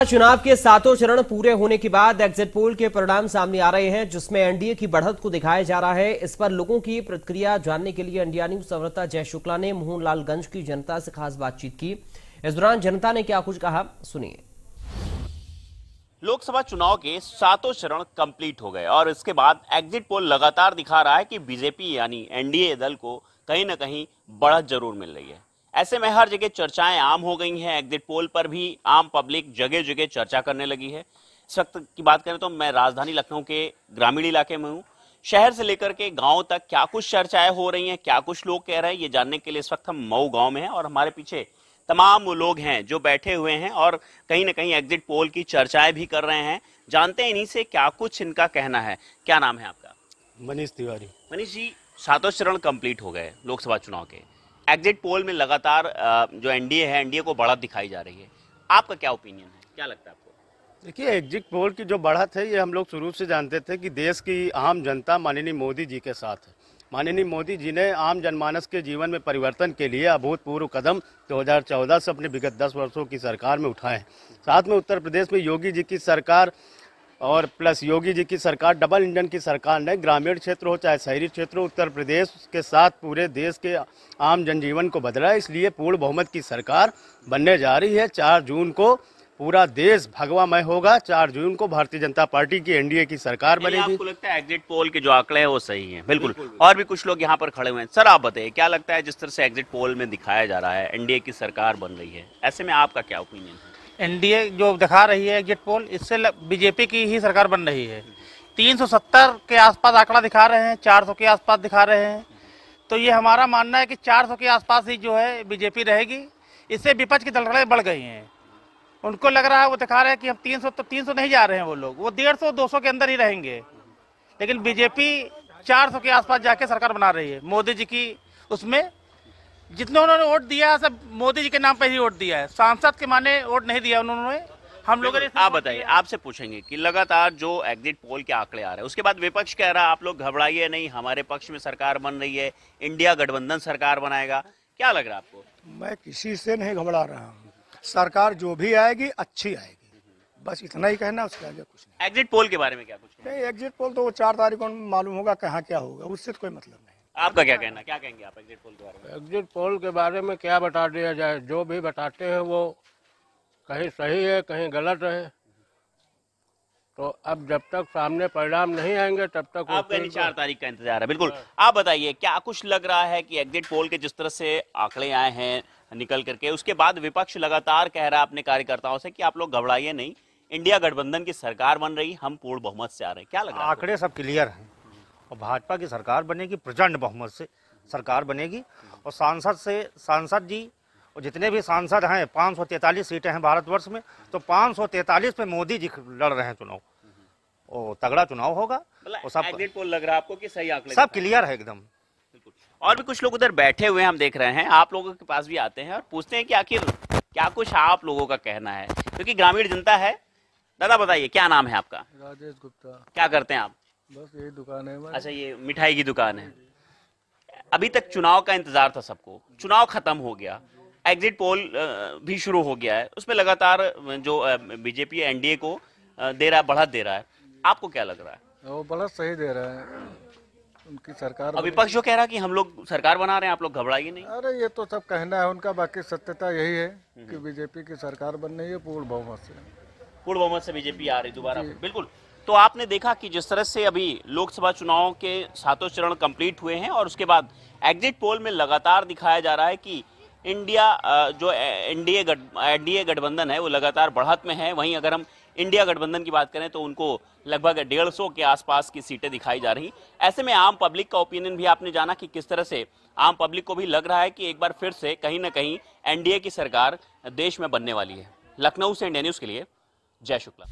चुनाव के सातों चरण पूरे होने के बाद एग्जिट पोल के परिणाम सामने आ रहे हैं, जिसमें एनडीए की बढ़त को दिखाया जा रहा है। इस पर लोगों की प्रतिक्रिया जानने के लिए इंडिया न्यूज संवाददाता जय शुक्ला ने मोहनलालगंज की जनता से खास बातचीत की। इस दौरान जनता ने क्या कुछ कहा, सुनिए। लोकसभा चुनाव के सातों चरण कंप्लीट हो गए और इसके बाद एग्जिट पोल लगातार दिखा रहा है कि बीजेपी यानी एनडीए दल को कहीं ना कहीं बढ़त जरूर मिल रही है। ऐसे में हर जगह चर्चाएं आम हो गई हैं। एग्जिट पोल पर भी आम पब्लिक जगह जगह चर्चा करने लगी है। इस वक्त की बात करें तो मैं राजधानी लखनऊ के ग्रामीण इलाके में हूँ। शहर से लेकर के गांव तक क्या कुछ चर्चाएं हो रही हैं, क्या कुछ लोग कह रहे हैं, ये जानने के लिए इस वक्त हम मऊ गांव में हैं और हमारे पीछे तमाम वो लोग हैं जो बैठे हुए हैं और कहीं ना कहीं एग्जिट पोल की चर्चाएं भी कर रहे हैं। जानते हैं इन्हीं से क्या कुछ इनका कहना है। क्या नाम है आपका? मनीष तिवारी। मनीष जी, सातों चरण कंप्लीट हो गए लोकसभा चुनाव के। एग्जिट पोल में लगातार जो एनडीए है, एनडीए को बढ़त दिखाई जा रही है। आपका क्या ओपिनियन है, क्या लगता है आपको? देखिए, एग्जिट पोल की जो बढ़त है ये हम लोग शुरू से जानते थे कि देश की आम जनता माननीय मोदी जी के साथ है। माननीय मोदी जी ने आम जनमानस के जीवन में परिवर्तन के लिए अभूतपूर्व कदम 2014 से अपने विगत 10 वर्षों की सरकार में उठाए। साथ में उत्तर प्रदेश में योगी जी की सरकार और प्लस योगी जी की सरकार, डबल इंजन की सरकार ने ग्रामीण क्षेत्र हो चाहे शहरी क्षेत्र हो, उत्तर प्रदेश के साथ पूरे देश के आम जनजीवन को बदला है। इसलिए पूर्ण बहुमत की सरकार बनने जा रही है। 4 जून को पूरा देश भगवामय होगा। 4 जून को भारतीय जनता पार्टी की एनडीए की सरकार बनेगी। आपको लगता है एग्जिट पोल के जो आंकड़े हैं वो सही हैं? बिल्कुल। और भी कुछ लोग यहाँ पर खड़े हुए हैं। सर, आप बताइए, क्या लगता है जिस तरह से एग्जिट पोल में दिखाया जा रहा है एनडीए की सरकार बन रही है, ऐसे में आपका क्या ओपिनियन है? एनडीए जो दिखा रही है एग्जिट पोल, इससे बीजेपी की ही सरकार बन रही है। 370 के आसपास आंकड़ा दिखा रहे हैं, 400 के आसपास दिखा रहे हैं। तो ये हमारा मानना है कि 400 के आसपास ही जो है बीजेपी रहेगी। इससे विपक्ष की दलदलें बढ़ गई हैं। उनको लग रहा है, वो दिखा रहे हैं कि हम 300 नहीं जा रहे हैं, वो लोग वो 150-200 के अंदर ही रहेंगे। लेकिन बीजेपी 400 के आसपास जाके सरकार बना रही है। मोदी जी की उसमें जितने उन्होंने वोट दिया है सब मोदी जी के नाम पर ही वोट दिया है, सांसद के माने वोट नहीं दिया उन्होंने। हम लोगों ने आप बताइए, आपसे पूछेंगे कि लगातार जो एग्जिट पोल के आंकड़े आ रहे हैं, उसके बाद विपक्ष कह रहा है आप लोग घबराइए नहीं, हमारे पक्ष में सरकार बन रही है, इंडिया गठबंधन सरकार बनाएगा। क्या लग रहा है आपको? मैं किसी से नहीं घबरा रहा हूँ। सरकार जो भी आएगी अच्छी आएगी, बस इतना ही कहना, उसके आगे कुछ नहीं। एग्जिट पोल के बारे में क्या कुछ नहीं, एग्जिट पोल तो वो 4 तारीख को मालूम होगा कहाँ क्या होगा, उससे तो कोई मतलब नहीं। आपका क्या कहना, क्या कहेंगे आप एग्जिट पोल के बारे में? एग्जिट पोल के बारे में क्या बता दिया जाए, जो भी बताते हैं वो कहीं सही है कहीं गलत है। तो अब जब तक सामने परिणाम नहीं आएंगे तब तक आपका 4 तारीख का इंतजार है। बिल्कुल। आप बताइए, क्या कुछ लग रहा है कि एग्जिट पोल के जिस तरह से आंकड़े आए हैं निकल करके, उसके बाद विपक्ष लगातार कह रहा है अपने कार्यकर्ताओं से कि आप लोग घबराइए नहीं, इंडिया गठबंधन की सरकार बन रही, हम पूर्ण बहुमत से आ रहे हैं। क्या लग रहा है? आंकड़े सब क्लियर हैं और भाजपा की सरकार बनेगी, प्रचंड बहुमत से सरकार बनेगी। और सांसद जी और जितने भी सांसद हैं, 543 सीटें हैं भारतवर्ष में, तो 543 पे मोदी जी लड़ रहे हैं चुनाव। और तगड़ा चुनाव होगा। और सब एग्जिट पोल लग रहा है आपको कि सही आंकड़े? सब क्लियर है एकदम। और भी कुछ लोग उधर बैठे हुए हैं, हम देख रहे हैं। आप लोगों के पास भी आते हैं और पूछते हैं कि आखिर क्या कुछ आप लोगों का कहना है, क्योंकि ग्रामीण जनता है। दादा बताइए, क्या नाम है आपका? राजेश गुप्ता। क्या करते हैं आप? बस यही दुकान है। अच्छा, ये मिठाई की दुकान है। अभी तक चुनाव का इंतजार था सबको, चुनाव खत्म हो गया, एग्जिट पोल भी शुरू हो गया है, उसमें लगातार जो बीजेपी एनडीए को दे रहा है, बढ़त दे रहा है। आपको क्या लग रहा है? वो बढ़त सही दे रहा है उनकी सरकार। अब विपक्ष जो कह रहा है कि हम लोग सरकार बना रहे हैं, आप लोग घबराइए नहीं। अरे ये तो सब कहना है उनका, बाकी सत्यता यही है कि बीजेपी की सरकार बन रही है पूर्ण बहुमत से। पूर्ण बहुमत से बीजेपी आ रही दोबारा। बिल्कुल। तो आपने देखा कि जिस तरह से अभी लोकसभा चुनाव के सातों चरण कंप्लीट हुए हैं और उसके बाद एग्जिट पोल में लगातार दिखाया जा रहा है कि इंडिया जो एनडीए गठबंधन है वो लगातार बढ़त में है। वहीं अगर हम इंडिया गठबंधन की बात करें तो उनको लगभग 150 के आसपास की सीटें दिखाई जा रही। ऐसे में आम पब्लिक का ओपिनियन भी आपने जाना कि किस तरह से आम पब्लिक को भी लग रहा है कि एक बार फिर से कहीं ना कहीं एनडीए की सरकार देश में बनने वाली है। लखनऊ से इंडिया न्यूज के लिए जय शुक्ला।